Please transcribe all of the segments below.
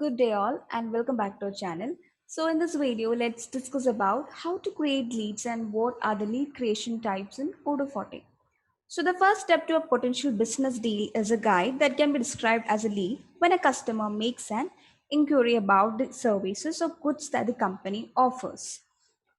Good day all and welcome back to our channel. So in this video, let's discuss about how to create leads and what are the lead creation types in Odoo 40. So the first step to a potential business deal is a guide that can be described as a lead when a customer makes an inquiry about the services or goods that the company offers.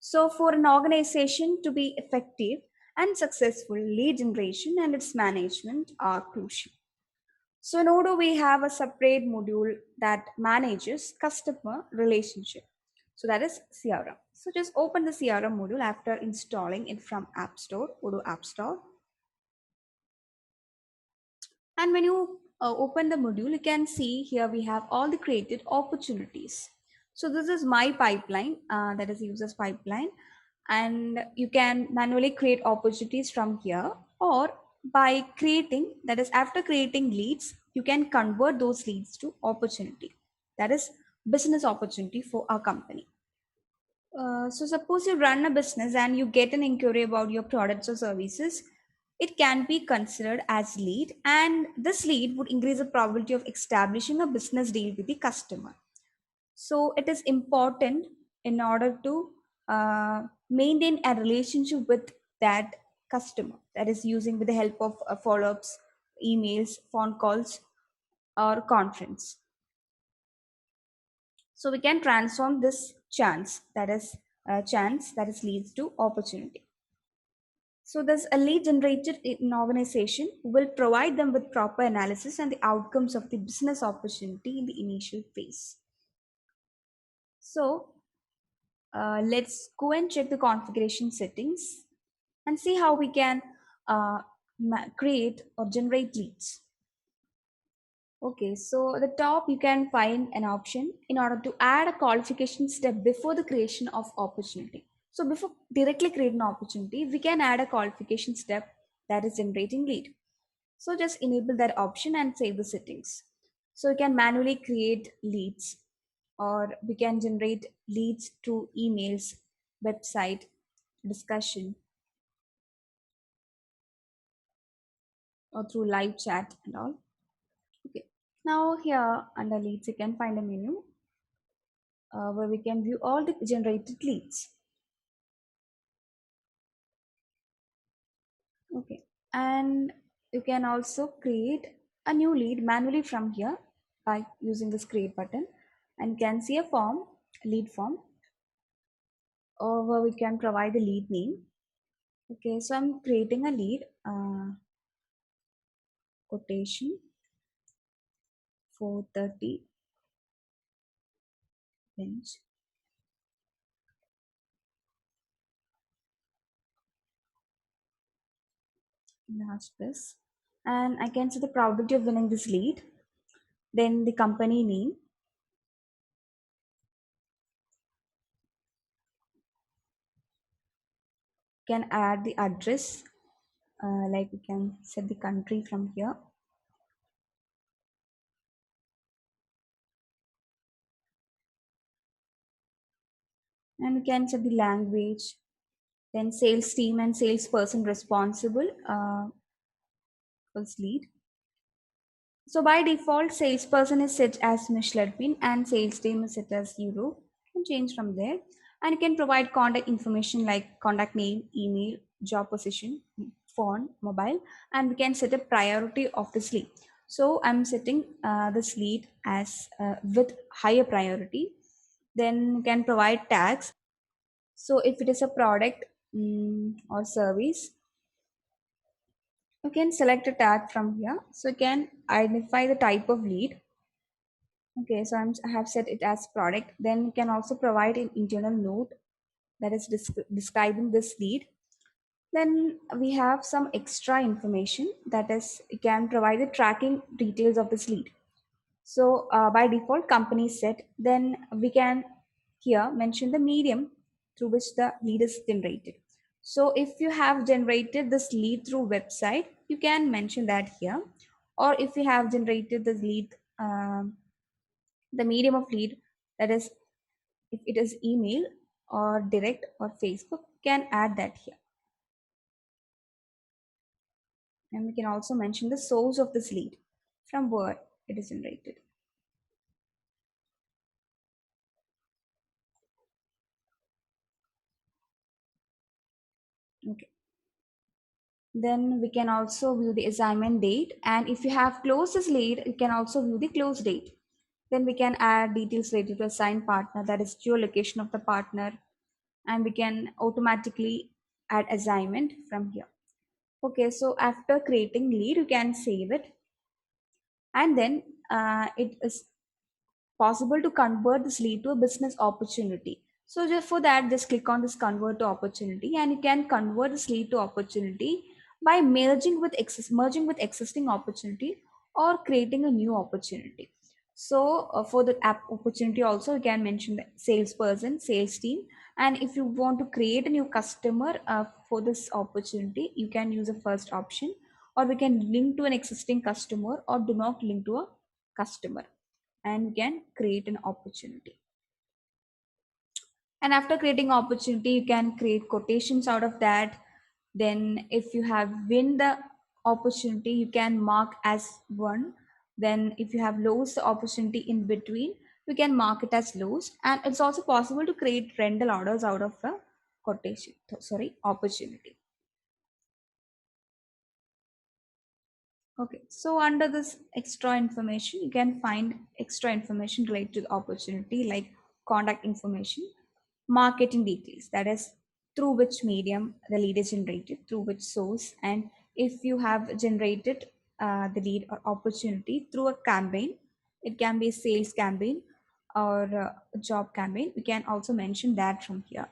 So for an organization to be effective and successful, lead generation and its management are crucial. So in Odoo, we have a separate module that manages customer relationship. So that is CRM. So just open the CRM module after installing it from App Store, Odoo App Store. And when you open the module, you can see here we have all the created opportunities. So this is my pipeline, that is users pipeline. And you can manually create opportunities from here, or by creating, that is after creating leads, you can convert those leads to opportunity. That is business opportunity for our company. So suppose you run a business and you get an inquiry about your products or services, it can be considered as lead, and this lead would increase the probability of establishing a business deal with the customer. So it is important in order to maintain a relationship with that customer, that is using with the help of follow-ups, emails, phone calls, or conference. So we can transform this chance that is leads to opportunity. So this a lead generated in an organization will provide them with proper analysis and the outcomes of the business opportunity in the initial phase. So let's go and check the configuration settings and see how we can create or generate leads. Okay, so at the top you can find an option in order to add a qualification step before the creation of opportunity. So before directly creating an opportunity, we can add a qualification step, that is generating lead. So just enable that option and save the settings. So we can manually create leads, or we can generate leads through emails, website, discussion, or through live chat and all. Okay. Now here under leads, you can find a menu where we can view all the generated leads. Okay. And you can also create a new lead manually from here by using this create button, and can see a form, lead form, or where we can provide the lead name. Okay, so I'm creating a lead quotation 430 bench. Large plus, and I can see the probability of winning this lead, then the company name, can add the address, like we can set the country from here, and we can set the language, then sales team and salesperson responsible for this lead. So by default, salesperson is set as Michelin and sales team is set as Euro. You can change from there, and you can provide contact information like contact name, email, job position, phone, mobile, and we can set a priority of this lead. So I'm setting this lead as with higher priority. Then you can provide tags. So if it is a product or service, you can select a tag from here. So you can identify the type of lead. Okay, so I have set it as product. Then you can also provide an internal note that is describing this lead. Then we have some extra information, that is you can provide the tracking details of this lead. So by default company is set. Then we can here mention the medium through which the lead is generated. So if you have generated this lead through website, you can mention that here. Or if you have generated this lead, the medium of lead, that is if it is email or direct or Facebook, can add that here. And we can also mention the source of this lead, from where it is generated. Okay. Then we can also view the assignment date. And if you have closed this lead, you can also view the close date. Then we can add details related to assigned partner, that is geolocation of the partner. And we can automatically add assignment from here. Okay, so after creating lead, you can save it. And then it is possible to convert this lead to a business opportunity. So just for that, just click on this convert to opportunity, and you can convert this lead to opportunity by merging with existing opportunity or creating a new opportunity. So for the app opportunity also, you can mention the salesperson, sales team, and if you want to create a new customer for this opportunity, you can use the first option, or we can link to an existing customer or do not link to a customer, and we can create an opportunity. And after creating opportunity, you can create quotations out of that. Then if you have win the opportunity, you can mark as one. Then if you have lost the opportunity in between, you can mark it as lost. And it's also possible to create rental orders out of a quotation, sorry, opportunity. Okay, so under this extra information, you can find extra information related to the opportunity, like contact information, marketing details, that is through which medium the lead is generated, through which source, and if you have generated the lead or opportunity through a campaign, it can be a sales campaign or a job campaign. We can also mention that from here.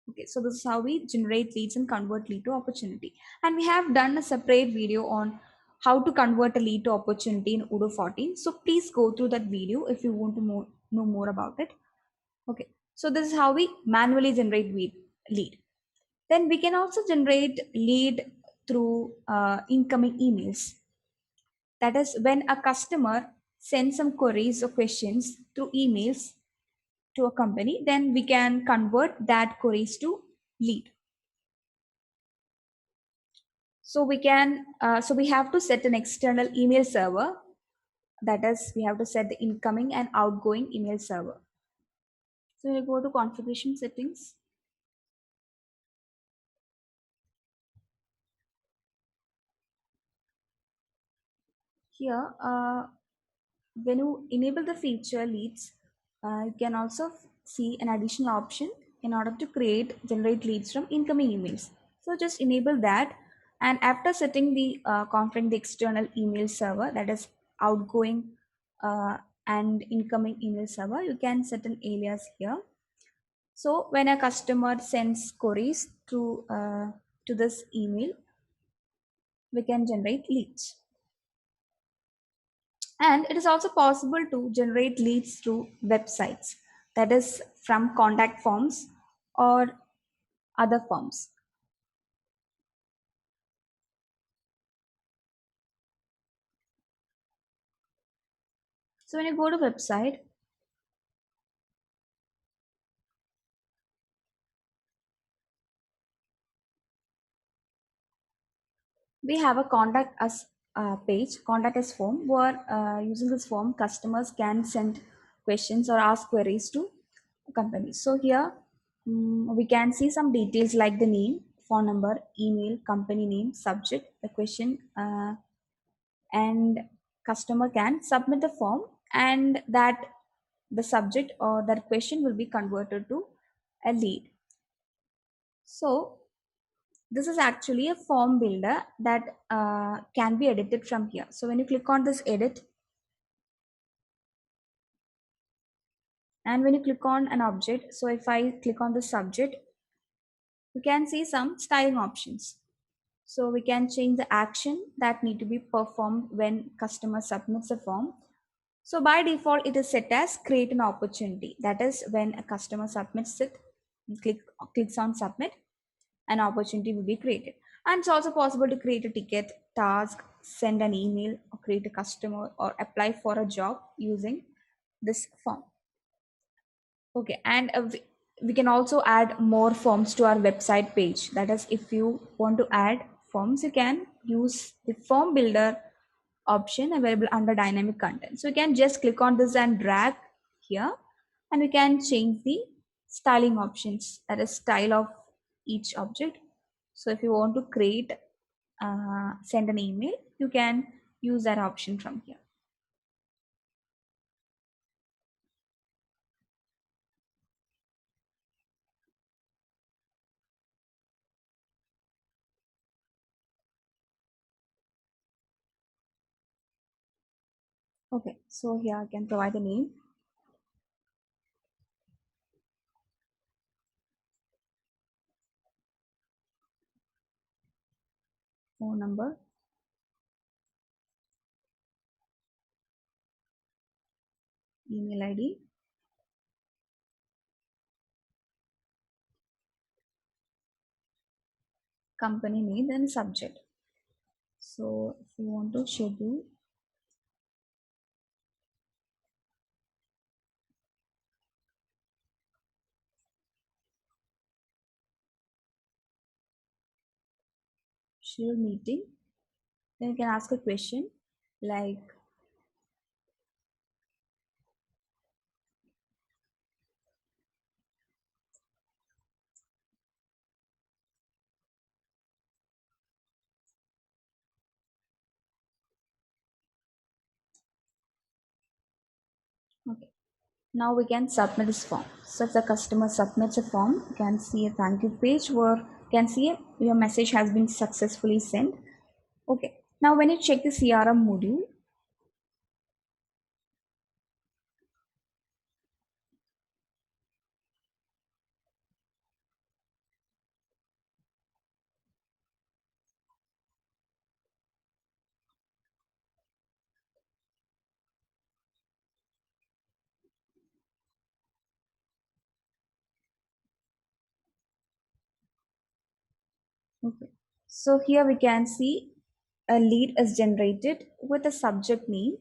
Okay, so this is how we generate leads and convert lead to opportunity. And we have done a separate video on how to convert a lead to opportunity in Odoo 14. So please go through that video if you want to know more about it. Okay, so this is how we manually generate lead. Then we can also generate lead through incoming emails. That is when a customer sends some queries or questions through emails to a company, then we can convert that queries to lead. So we have to set an external email server. That is, we have to set the incoming and outgoing email server. So we go to configuration settings. Here, when you enable the feature leads, you can also see an additional option in order to generate leads from incoming emails. So just enable that, and after setting the configuring the external email server, that is outgoing and incoming email server, you can set an alias here. So when a customer sends queries to this email, we can generate leads. And it is also possible to generate leads through websites, that is from contact forms or other forms. So when you go to website, we have a contact us page, contact us form, where using this form, customers can send questions or ask queries to companies. So here we can see some details like the name, phone number, email, company name, subject, the question, and customer can submit the form, and that the subject or that question will be converted to a lead. So this is actually a form builder that can be edited from here. So when you click on this edit, and when you click on an object, so if I click on the subject, you can see some styling options. So we can change the action that need to be performed when customer submits the form. So by default, it is set as create an opportunity. That is when a customer submits it, clicks on submit, an opportunity will be created. And it's also possible to create a ticket, task, send an email, or create a customer, or apply for a job using this form. Okay, and we can also add more forms to our website page. That is, if you want to add forms, you can use the form builder option available under dynamic content. So you can just click on this and drag here, and we can change the styling options, that is style of each object. So if you want to create, send an email, you can use that option from here. Okay, so here I can provide a name, phone number, email ID, company name, and subject. So if you want to schedule meeting, then you can ask a question like, okay. Now we can submit this form. So if the customer submits a form, you can see a thank you page where you can see your message has been successfully sent. Okay. Now when you check the CRM module, okay. So here we can see a lead is generated with a subject name,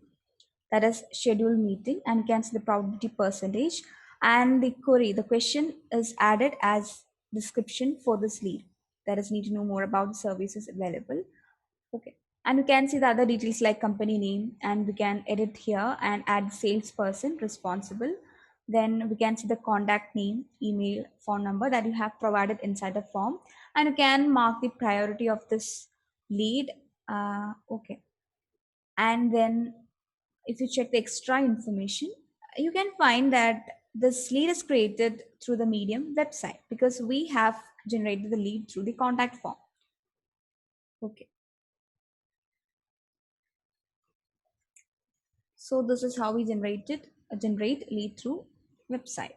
that is scheduled meeting, and you can see the probability percentage, and the query, the question is added as description for this lead, that is need to know more about the services available. Okay. And you can see the other details like company name, and we can edit here and add salesperson responsible. Then we can see the contact name, email, phone number that you have provided inside the form. And you can mark the priority of this lead. Okay. And then if you check the extra information, you can find that this lead is created through the Medium website because we have generated the lead through the contact form. Okay. So this is how we generate lead through website.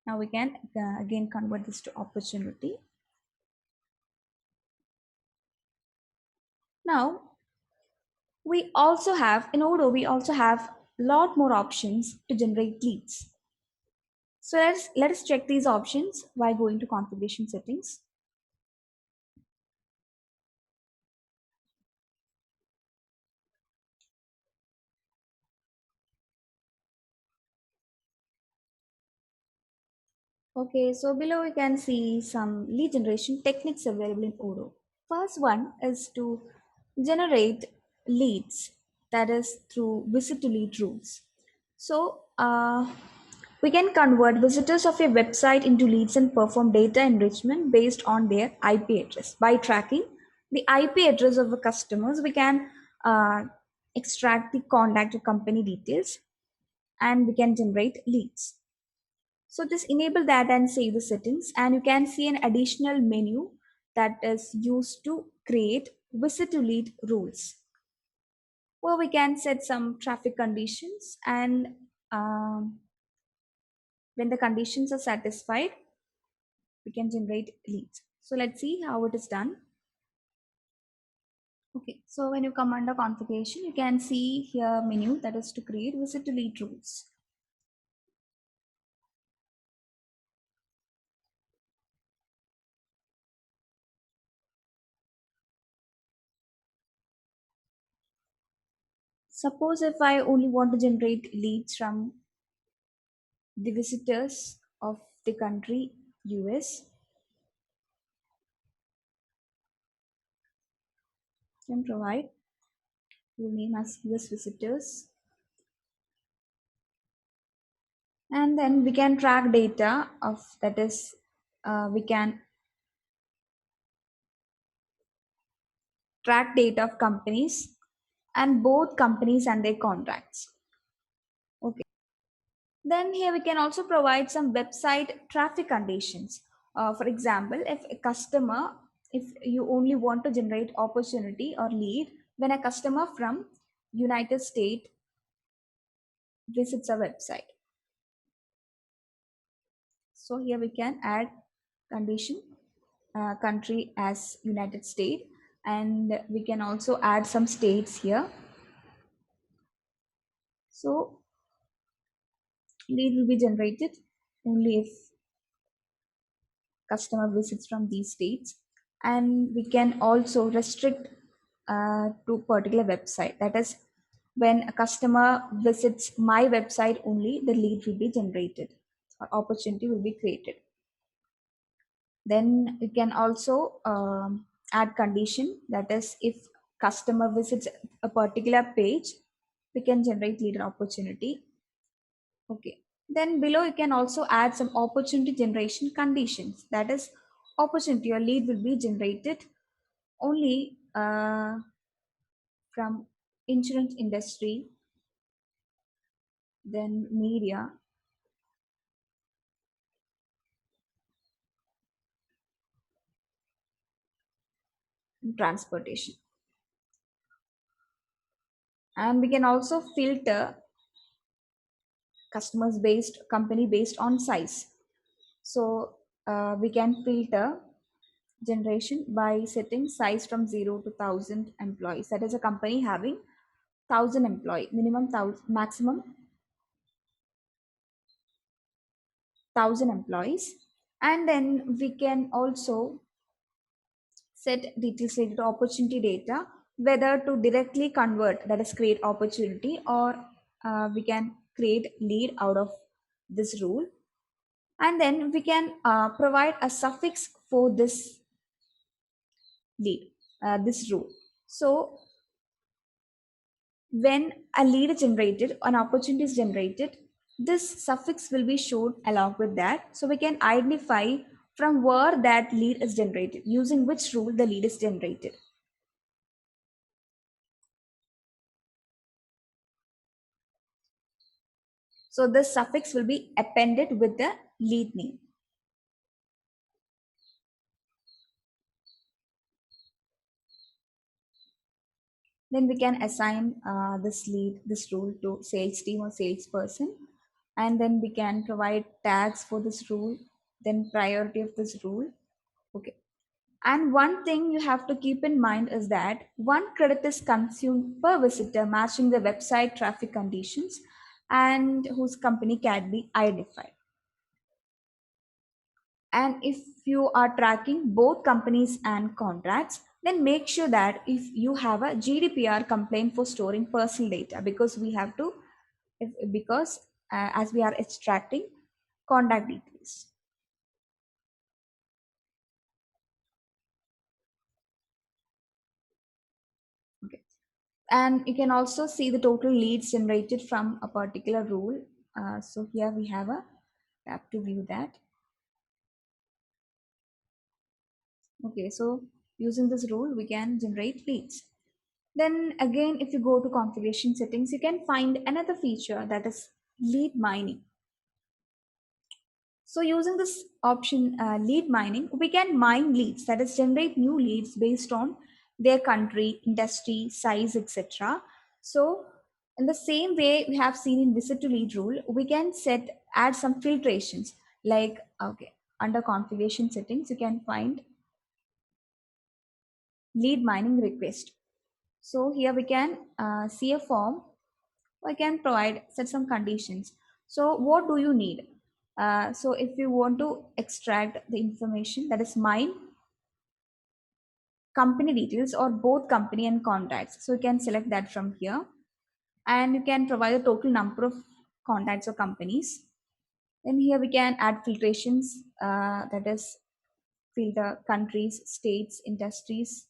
Now we can again convert this to opportunity. Now we also have in Odoo, we also have a lot more options to generate leads. So let us check these options by going to configuration settings. Okay, so below we can see some lead generation techniques available in Odoo. First one is to generate leads, that is through visit to lead rules. So we can convert visitors of a website into leads and perform data enrichment based on their IP address. By tracking the IP address of the customers, we can uh, extract the contact or company details, and we can generate leads. So just enable that and save the settings, and you can see an additional menu that is used to create visit to lead rules, where we can set some traffic conditions, and when the conditions are satisfied, we can generate leads. So let's see how it is done. Okay, so when you come under configuration, you can see here menu that is to create visit to lead rules. Suppose if I only want to generate leads from the visitors of the country US, can provide your name as US visitors, and then we can track data of, that is we can track data of companies, and both companies and their contracts. Okay. Then here we can also provide some website traffic conditions. For example, if you only want to generate opportunity or lead when a customer from United States visits a website. So here we can add condition country as United States, and we can also add some states here. So lead will be generated only if customer visits from these states, and we can also restrict to particular website. That is, when a customer visits my website only, the lead will be generated or opportunity will be created. Then you can also add condition, that is, if customer visits a particular page, we can generate lead opportunity. Okay. Then below you can also add some opportunity generation conditions. That is, opportunity or lead will be generated only from insurance industry, then media, and transportation. And we can also filter customers based company based on size. So we can filter generation by setting size from 0 to 1000 employees. That is a company having 1000 employee, minimum 1000, maximum 1000 employees. And then we can also set details related to opportunity data, whether to directly convert, that is create opportunity, or we can create lead out of this rule. And then we can provide a suffix for this lead, this rule. So when a lead is generated, an opportunity is generated, this suffix will be shown along with that. So we can identify from where that lead is generated, using which rule the lead is generated. So this suffix will be appended with the lead name. Then we can assign this rule to sales team or salesperson. And then we can provide tags for this rule, then priority of this rule. Okay. And one thing you have to keep in mind is that one credit is consumed per visitor matching the website traffic conditions and whose company can be identified. And if you are tracking both companies and contracts, then make sure that if you have a GDPR complaint for storing personal data, because we have to, because as we are extracting contact details. Okay. And you can also see the total leads generated from a particular rule. So here we have a tab to view that. Okay, so using this rule, we can generate leads. Then again, if you go to configuration settings, you can find another feature, that is lead mining. So using this option, lead mining, we can mine leads, that is generate new leads based on their country, industry, size, etc. So in the same way we have seen in visit to lead rule, we can add some filtrations, like, okay, under configuration settings, you can find lead mining request. So here we can see a form. I can provide set some conditions. So what do you need? So if you want to extract the information, that is mine company details or both company and contacts. So you can select that from here, and you can provide the total number of contacts or companies. Then here we can add filtrations, that is filter countries, states, industries,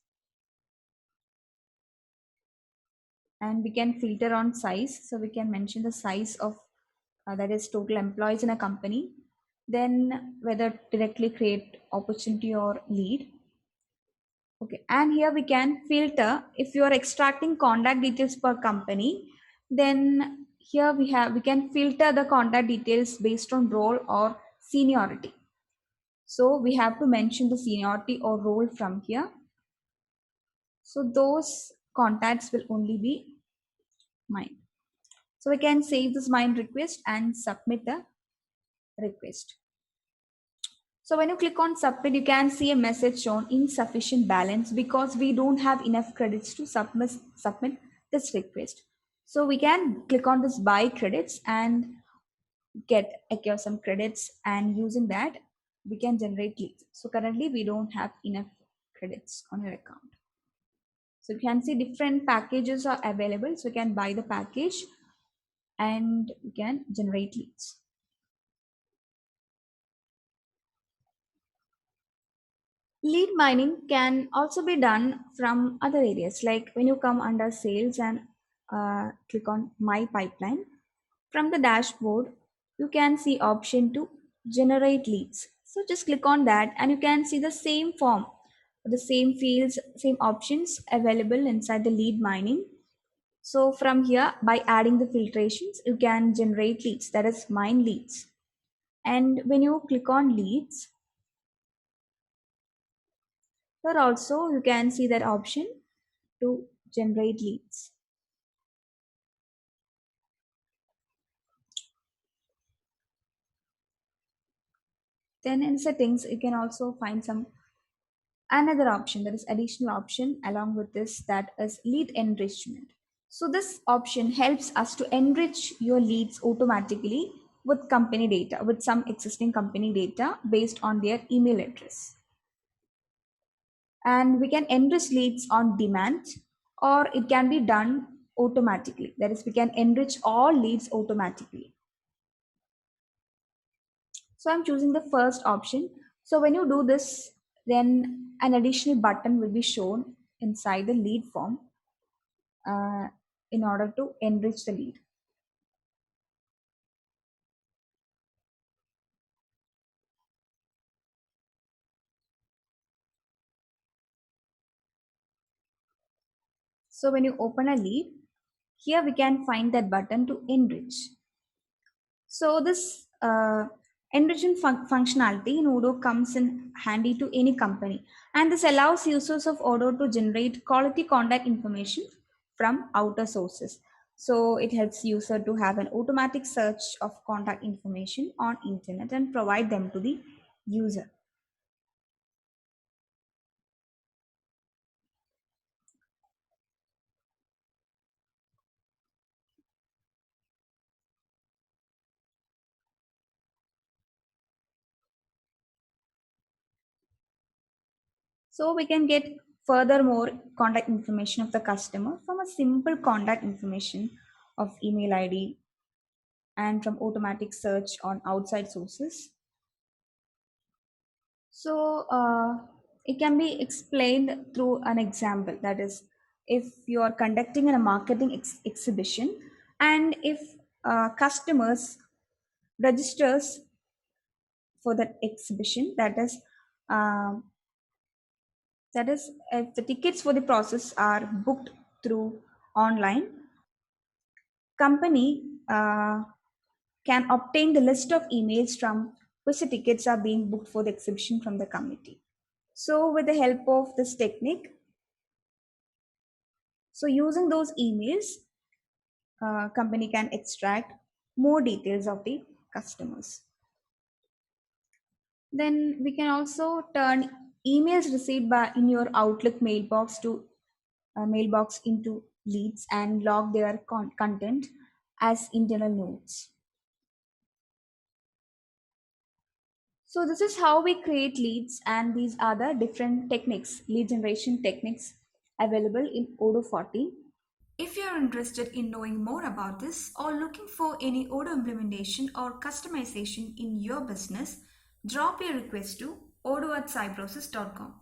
and we can filter on size. So we can mention the size of, that is total employees in a company, then whether directly create opportunity or lead. Okay, and here we can filter if you are extracting contact details per company, then here we can filter the contact details based on role or seniority. So we have to mention the seniority or role from here. So those contacts will only be mine. So we can save this mine request and submit the request. So when you click on submit, you can see a message shown insufficient balance because we don't have enough credits to submit this request. So we can click on this buy credits and acquire some credits, and using that we can generate leads. So currently we don't have enough credits on your account. So you can see different packages are available. So you can buy the package and you can generate leads. Lead mining can also be done from other areas, like when you come under sales and click on my pipeline. From the dashboard, you can see option to generate leads. So just click on that and you can see the same form, the same fields, same options available inside the lead mining. So from here, by adding the filtrations, you can generate leads, that is mine leads. And when you click on leads, here also you can see that option to generate leads. Then in settings, you can also find some another option, that is additional option along with this, that is lead enrichment. So this option helps us to enrich your leads automatically with company data, with some existing company data based on their email address. And we can enrich leads on demand, or it can be done automatically. That is, we can enrich all leads automatically. So I'm choosing the first option. So when you do this, then an additional button will be shown inside the lead form uh, in order to enrich the lead. So when you open a lead, here we can find that button to enrich. So this enrichment functionality in Odoo comes in handy to any company, and this allows users of Odoo to generate quality contact information from outer sources. So it helps user to have an automatic search of contact information on internet and provide them to the user. So we can get furthermore contact information of the customer from a simple contact information of email ID and from automatic search on outside sources. So it can be explained through an example. That is, if you are conducting a marketing exhibition, and if customers registers for that exhibition, um, that is, if the tickets for the process are booked through online, company can obtain the list of emails from which the tickets are being booked for the exhibition from the committee. So with the help of this technique, so using those emails, company can extract more details of the customers. Then we can also turn emails received by in your Outlook mailbox to mailbox into leads and log their content as internal notes. So this is how we create leads, and these are the different techniques, lead generation techniques available in Odoo 14. If you're interested in knowing more about this or looking for any Odoo implementation or customization in your business, drop your request to odoo@cybrosys.com.